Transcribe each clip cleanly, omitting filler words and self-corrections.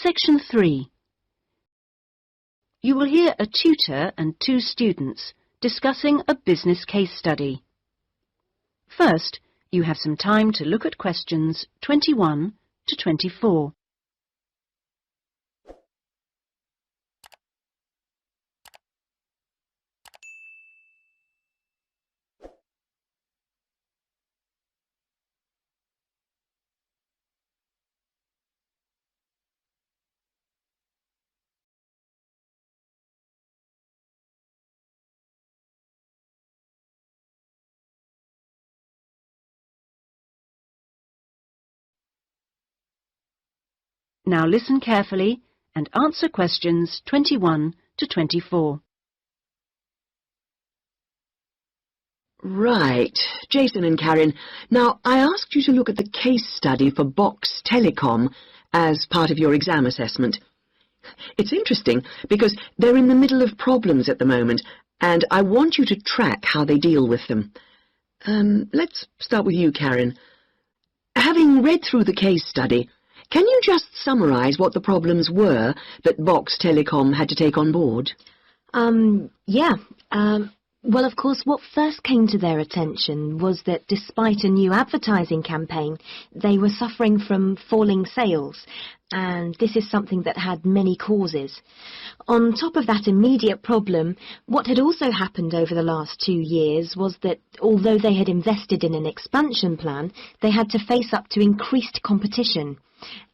Section 3. You will hear a tutor and 2 students discussing a business case study. First, you have some time to look at questions 21 to 24. Now listen carefully and answer questions 21 to 24. Right, Jason and Karen. Now, I asked you to look at the case study for Box Telecom as part of your exam assessment. It's interesting because they're in the middle of problems at the moment, and I want you to track how they deal with them. Let's start with you, Karen. Having read through the case study, can you just summarise what the problems were that Box Telecom had to take on board? Well, of course, what first came to their attention was that despite a new advertising campaign, they were suffering from falling sales, and this is something that had many causes. On top of that immediate problem, what had also happened over the last 2 years was that although they had invested in an expansion plan, they had to face up to increased competition.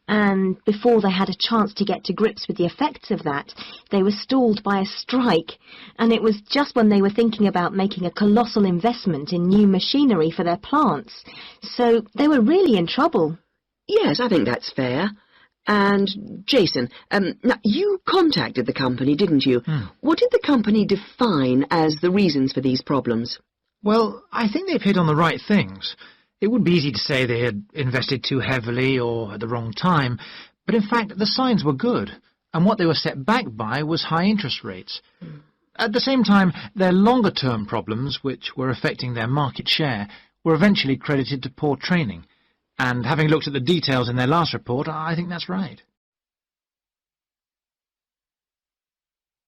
And before they had a chance to get to grips with the effects of that, they were stalled by a strike, and it was just when they were thinking about making a colossal investment in new machinery for their plants. So they were really in trouble. Yes, I think that's fair. And, Jason, now you contacted the company, didn't you? What did the company define as the reasons for these problems? Well, I think they've hit on the right things. It would be easy to say they had invested too heavily or at the wrong time, but in fact the signs were good, and what they were set back by was high interest rates. At the same time, their longer-term problems, which were affecting their market share, were eventually credited to poor training, and having looked at the details in their last report, I think that's right.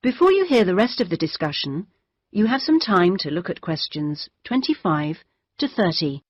Before you hear the rest of the discussion, you have some time to look at questions 25 to 30.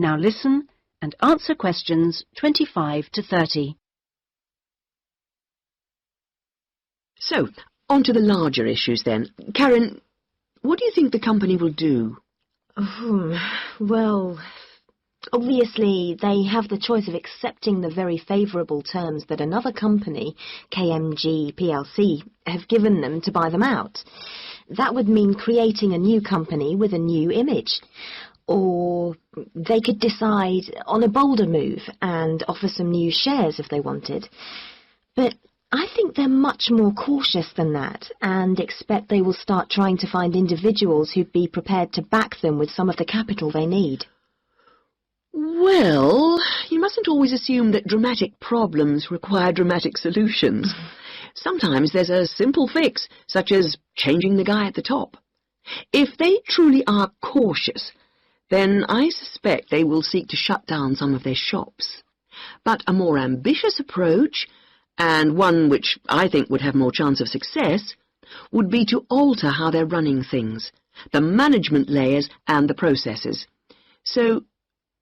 Now listen and answer questions 25 to 30. So, on to the larger issues then. Karen, what do you think the company will do? Well, obviously they have the choice of accepting the very favourable terms that another company, KMG plc, have given them to buy them out. That would mean creating a new company with a new image. Or they could decide on a bolder move and offer some new shares if they wanted. But I think they're much more cautious than that and expect they will start trying to find individuals who'd be prepared to back them with some of the capital they need. Well, you mustn't always assume that dramatic problems require dramatic solutions. Sometimes there's a simple fix, such as changing the guy at the top. If they truly are cautious, then I suspect they will seek to shut down some of their shops. But a more ambitious approach, and one which I think would have more chance of success, would be to alter how they're running things, the management layers and the processes. So,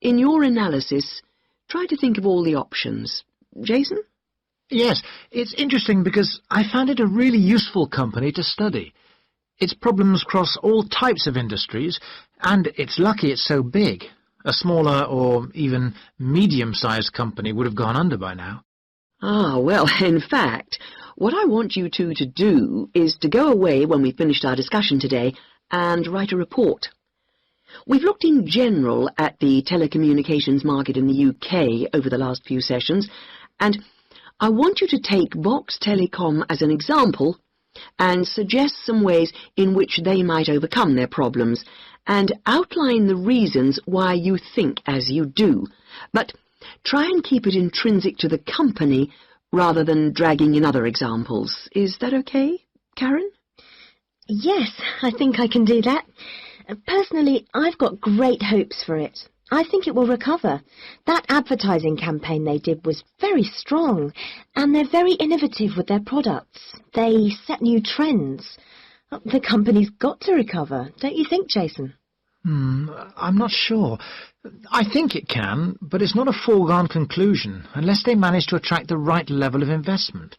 in your analysis, try to think of all the options. Jason? Yes, it's interesting because I found it a really useful company to study. Its problems cross all types of industries, and it's lucky it's so big. A smaller or even medium-sized company would have gone under by now. Ah, well, in fact, what I want you two to do is to go away when we've finished our discussion today and write a report. We've looked in general at the telecommunications market in the UK over the last few sessions, and I want you to take Vox Telecom as an example and suggest some ways in which they might overcome their problems, and outline the reasons why you think as you do. But try and keep it intrinsic to the company rather than dragging in other examples. Is that okay, Karen? Yes, I think I can do that. Personally, I've got great hopes for it. I think it will recover. That advertising campaign they did was very strong, and they're very innovative with their products. They set new trends. The company's got to recover, don't you think, Jason? I'm not sure. I think it can, but it's not a foregone conclusion unless they manage to attract the right level of investment.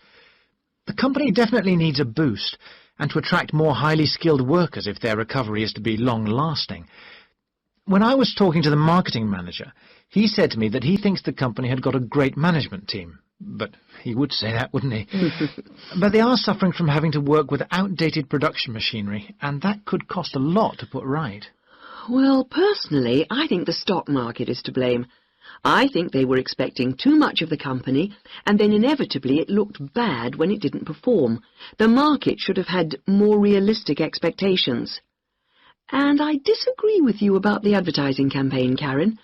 The company definitely needs a boost, and to attract more highly skilled workers if their recovery is to be long-lasting. When I was talking to the marketing manager, he said to me that he thinks the company had got a great management team. But he would say that, wouldn't he? But they are suffering from having to work with outdated production machinery, and that could cost a lot to put right. Well, personally, I think the stock market is to blame. I think they were expecting too much of the company, and then inevitably it looked bad when it didn't perform. The market should have had more realistic expectations. And I disagree with you about the advertising campaign, Karen.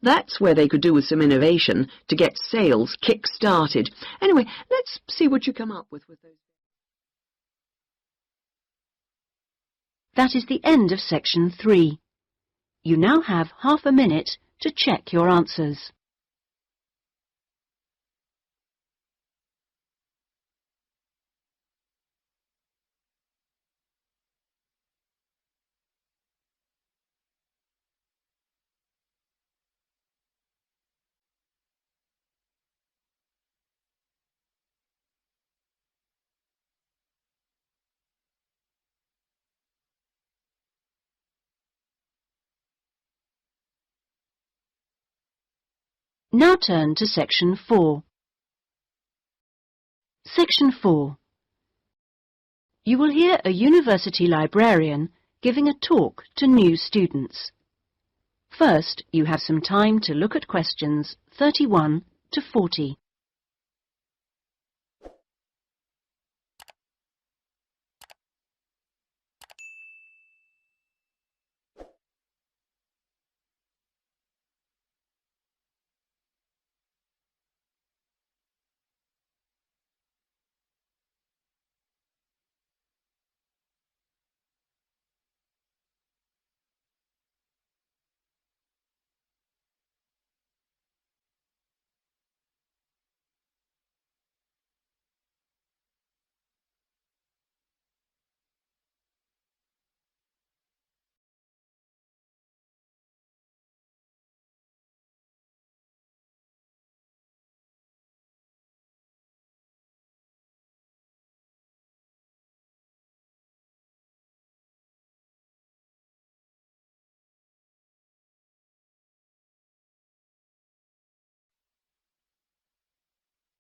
That's where they could do with some innovation to get sales kick-started. Anyway, let's see what you come up with those. That is the end of section 3. You now have half a minute to check your answers. Now turn to section 4. Section 4. You will hear a university librarian giving a talk to new students. First, you have some time to look at questions 31 to 40.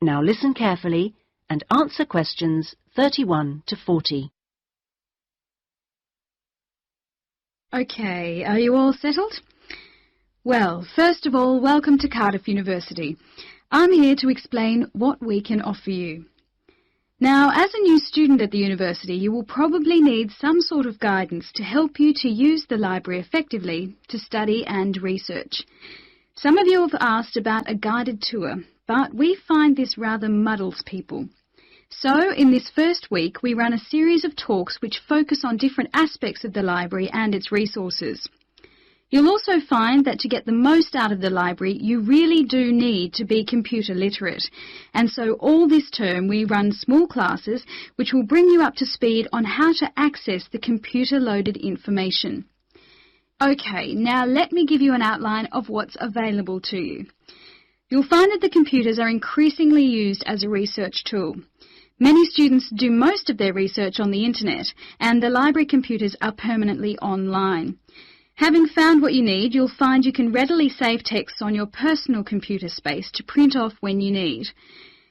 Now listen carefully and answer questions 31 to 40. Okay, are you all settled? Well, first of all, welcome to Cardiff University. I'm here to explain what we can offer you. Now, as a new student at the university, you will probably need some sort of guidance to help you to use the library effectively to study and research. Some of you have asked about a guided tour, but we find this rather muddles people. So, in this first week, we run a series of talks which focus on different aspects of the library and its resources. You'll also find that to get the most out of the library, you really do need to be computer literate. And so all this term we run small classes which will bring you up to speed on how to access the computer-loaded information. Okay, now let me give you an outline of what's available to you. You'll find that the computers are increasingly used as a research tool. Many students do most of their research on the internet, and the library computers are permanently online. Having found what you need, you'll find you can readily save texts on your personal computer space to print off when you need.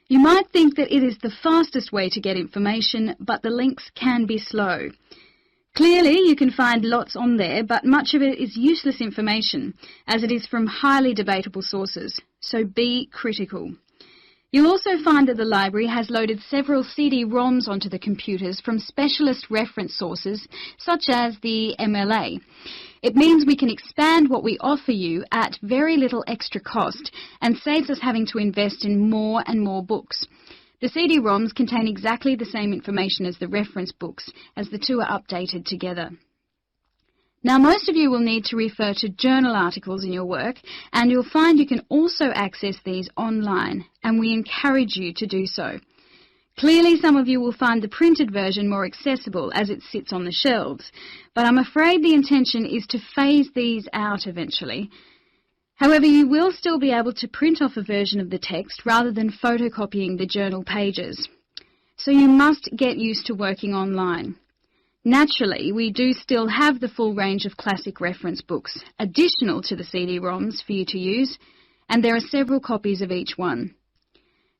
You might think that it is the fastest way to get information, but the links can be slow. Clearly, you can find lots on there, but much of it is useless information, as it is from highly debatable sources, so be critical. You'll also find that the library has loaded several CD-ROMs onto the computers from specialist reference sources, such as the MLA. It means we can expand what we offer you at very little extra cost and saves us having to invest in more and more books. The CD-ROMs contain exactly the same information as the reference books, as the two are updated together. Now, most of you will need to refer to journal articles in your work, and you'll find you can also access these online, and we encourage you to do so. Clearly, some of you will find the printed version more accessible as it sits on the shelves, but I'm afraid the intention is to phase these out eventually. However, you will still be able to print off a version of the text rather than photocopying the journal pages. So you must get used to working online. Naturally, we do still have the full range of classic reference books, additional to the CD-ROMs for you to use, and there are several copies of each one.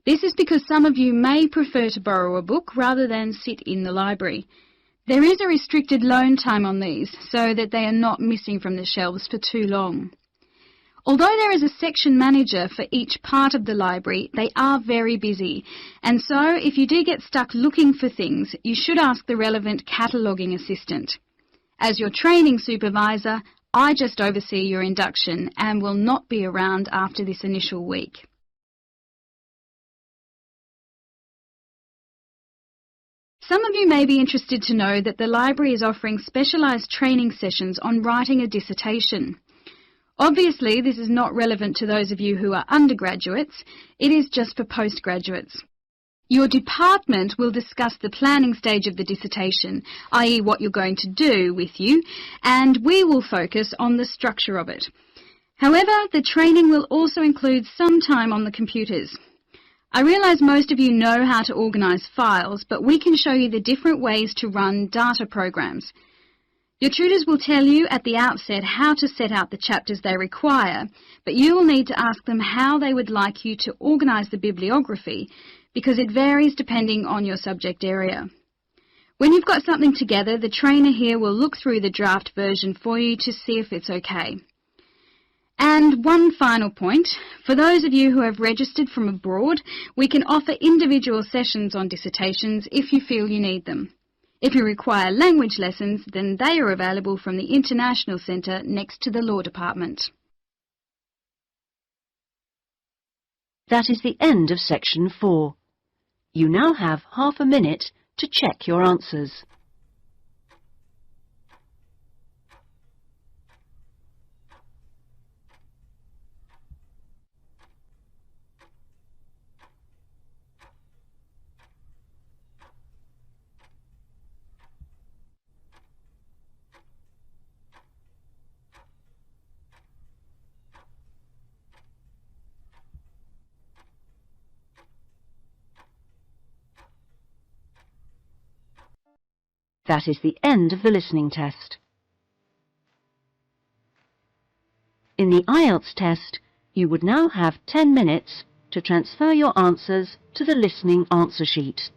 This is because some of you may prefer to borrow a book rather than sit in the library. There is a restricted loan time on these, so that they are not missing from the shelves for too long. Although there is a section manager for each part of the library, they are very busy, and so if you do get stuck looking for things, you should ask the relevant cataloguing assistant. As your training supervisor, I just oversee your induction and will not be around after this initial week. Some of you may be interested to know that the library is offering specialised training sessions on writing a dissertation. Obviously, this is not relevant to those of you who are undergraduates, it is just for postgraduates. Your department will discuss the planning stage of the dissertation, i.e. what you're going to do with you, and we will focus on the structure of it. However, the training will also include some time on the computers. I realise most of you know how to organise files, but we can show you the different ways to run data programs. Your tutors will tell you at the outset how to set out the chapters they require, but you will need to ask them how they would like you to organise the bibliography, because it varies depending on your subject area. When you've got something together, the trainer here will look through the draft version for you to see if it's okay. And one final point, for those of you who have registered from abroad, we can offer individual sessions on dissertations if you feel you need them. If you require language lessons, then they are available from the International Centre next to the Law Department. That is the end of section 4. You now have half a minute to check your answers. That is the end of the listening test. In the IELTS test, you would now have 10 minutes to transfer your answers to the listening answer sheet.